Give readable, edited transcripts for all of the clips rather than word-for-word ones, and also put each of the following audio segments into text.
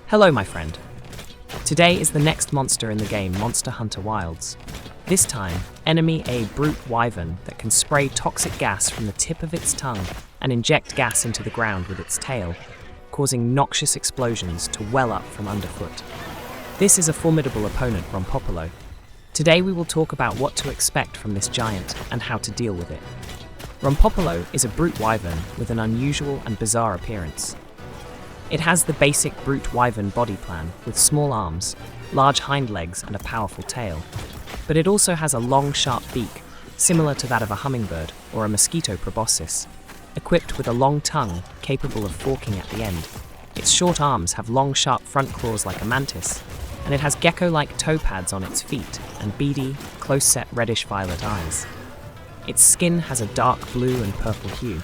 Hello, my friend. Today is the next monster in the game, Monster Hunter Wilds. This time, enemy a brute wyvern that can spray toxic gas from the tip of its tongue and inject gas into the ground with its tail, causing noxious explosions to well up from underfoot. This is a formidable opponent, Rompopolo. Today we will talk about what to expect from this giant and how to deal with it. Rompopolo is a brute wyvern with an unusual and bizarre appearance. It has the basic brute wyvern body plan with small arms, large hind legs and a powerful tail. But it also has a long, sharp beak, similar to that of a hummingbird or a mosquito proboscis, equipped with a long tongue capable of forking at the end. Its short arms have long, sharp front claws like a mantis, and it has gecko-like toe pads on its feet and beady, close-set reddish-violet eyes. Its skin has a dark blue and purple hue,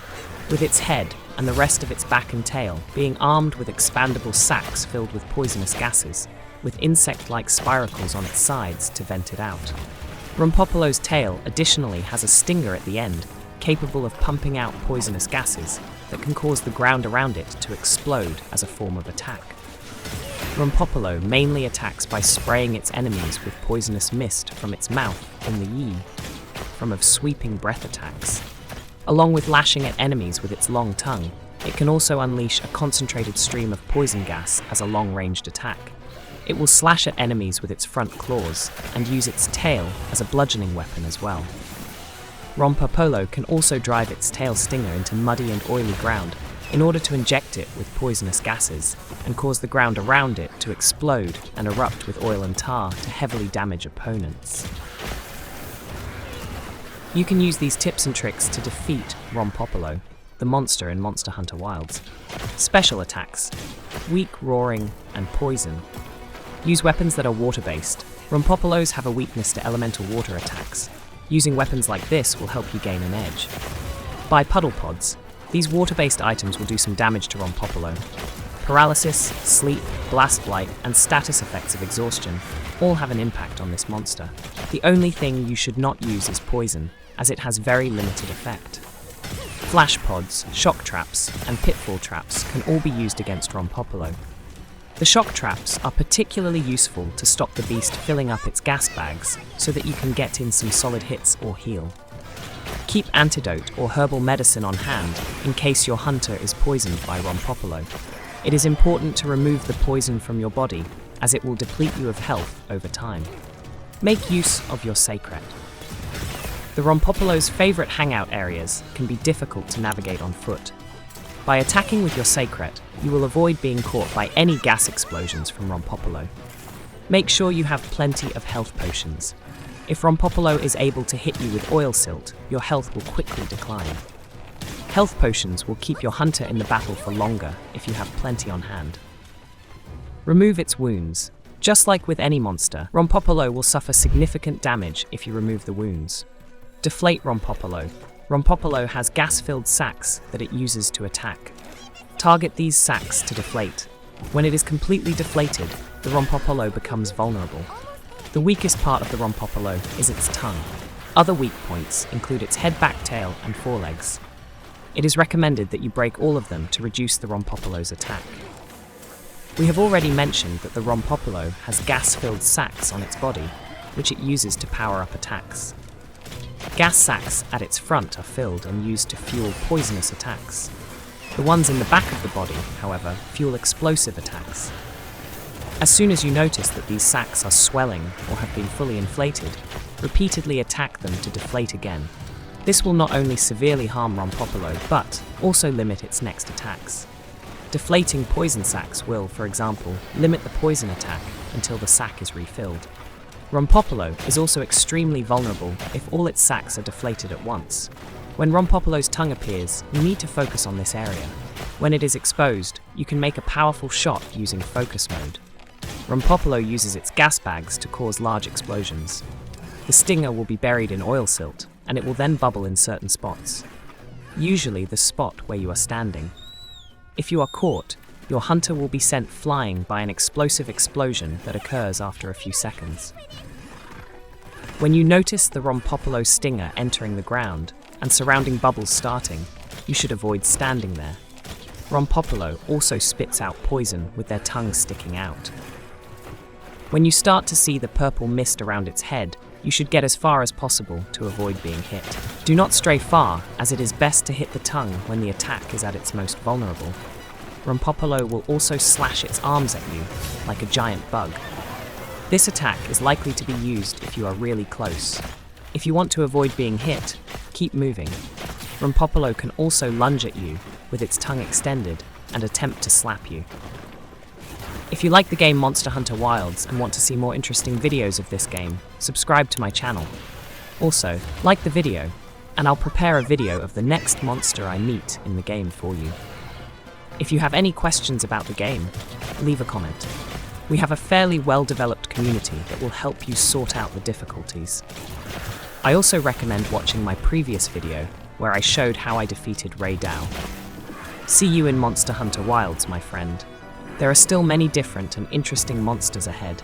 with its head and the rest of its back and tail being armed with expandable sacs filled with poisonous gases, with insect-like spiracles on its sides to vent it out. Rompopolo's tail additionally has a stinger at the end, capable of pumping out poisonous gases that can cause the ground around it to explode as a form of attack. Rompopolo mainly attacks by spraying its enemies with poisonous mist from its mouth in the yi, form of sweeping breath attacks. Along with lashing at enemies with its long tongue, it can also unleash a concentrated stream of poison gas as a long-ranged attack. It will slash at enemies with its front claws and use its tail as a bludgeoning weapon as well. Rompopolo can also drive its tail stinger into muddy and oily ground in order to inject it with poisonous gases and cause the ground around it to explode and erupt with oil and tar to heavily damage opponents. You can use these tips and tricks to defeat Rompopolo, the monster in Monster Hunter Wilds. Special attacks: weak roaring and poison. Use weapons that are water-based. Rompopolos have a weakness to elemental water attacks. Using weapons like this will help you gain an edge. Buy puddle pods. These water-based items will do some damage to Rompopolo. Paralysis, sleep, blast blight, and status effects of exhaustion all have an impact on this monster. The only thing you should not use is poison, as it has very limited effect. Flash pods, shock traps, and pitfall traps can all be used against Rompopolo. The shock traps are particularly useful to stop the beast filling up its gas bags so that you can get in some solid hits or heal. Keep antidote or herbal medicine on hand in case your hunter is poisoned by Rompopolo. It is important to remove the poison from your body as it will deplete you of health over time. Make use of your secret. The Rompopolo's favorite hangout areas can be difficult to navigate on foot. By attacking with your secret, you will avoid being caught by any gas explosions from Rompopolo. Make sure you have plenty of health potions. If Rompopolo is able to hit you with oil silt, your health will quickly decline. Health potions will keep your hunter in the battle for longer if you have plenty on hand. Remove its wounds. Just like with any monster, Rompopolo will suffer significant damage if you remove the wounds. Deflate Rompopolo. Rompopolo has gas-filled sacs that it uses to attack. Target these sacs to deflate. When it is completely deflated, the Rompopolo becomes vulnerable. The weakest part of the Rompopolo is its tongue. Other weak points include its head, back, tail, and forelegs. It is recommended that you break all of them to reduce the Rompopolo's attack. We have already mentioned that the Rompopolo has gas-filled sacs on its body, which it uses to power up attacks. Gas sacs at its front are filled and used to fuel poisonous attacks. The ones in the back of the body, however, fuel explosive attacks. As soon as you notice that these sacs are swelling or have been fully inflated, repeatedly attack them to deflate again. This will not only severely harm Rompopolo, but also limit its next attacks. Deflating poison sacs will, for example, limit the poison attack until the sac is refilled. Rompopolo is also extremely vulnerable if all its sacs are deflated at once. When Rompopolo's tongue appears, you need to focus on this area. When it is exposed, you can make a powerful shot using focus mode. Rompopolo uses its gas bags to cause large explosions. The stinger will be buried in oil silt, and it will then bubble in certain spots. Usually the spot where you are standing. If you are caught, your hunter will be sent flying by an explosive explosion that occurs after a few seconds. When you notice the Rompopolo stinger entering the ground and surrounding bubbles starting, you should avoid standing there. Rompopolo also spits out poison with their tongue sticking out. When you start to see the purple mist around its head, you should get as far as possible to avoid being hit. Do not stray far, as it is best to hit the tongue when the attack is at its most vulnerable. Rompopolo will also slash its arms at you, like a giant bug. This attack is likely to be used if you are really close. If you want to avoid being hit, keep moving. Rompopolo can also lunge at you with its tongue extended and attempt to slap you. If you like the game Monster Hunter Wilds and want to see more interesting videos of this game, subscribe to my channel. Also, like the video, and I'll prepare a video of the next monster I meet in the game for you. If you have any questions about the game, leave a comment. We have a fairly well-developed community that will help you sort out the difficulties. I also recommend watching my previous video where I showed how I defeated Ray Dow. See you in Monster Hunter Wilds, my friend. There are still many different and interesting monsters ahead,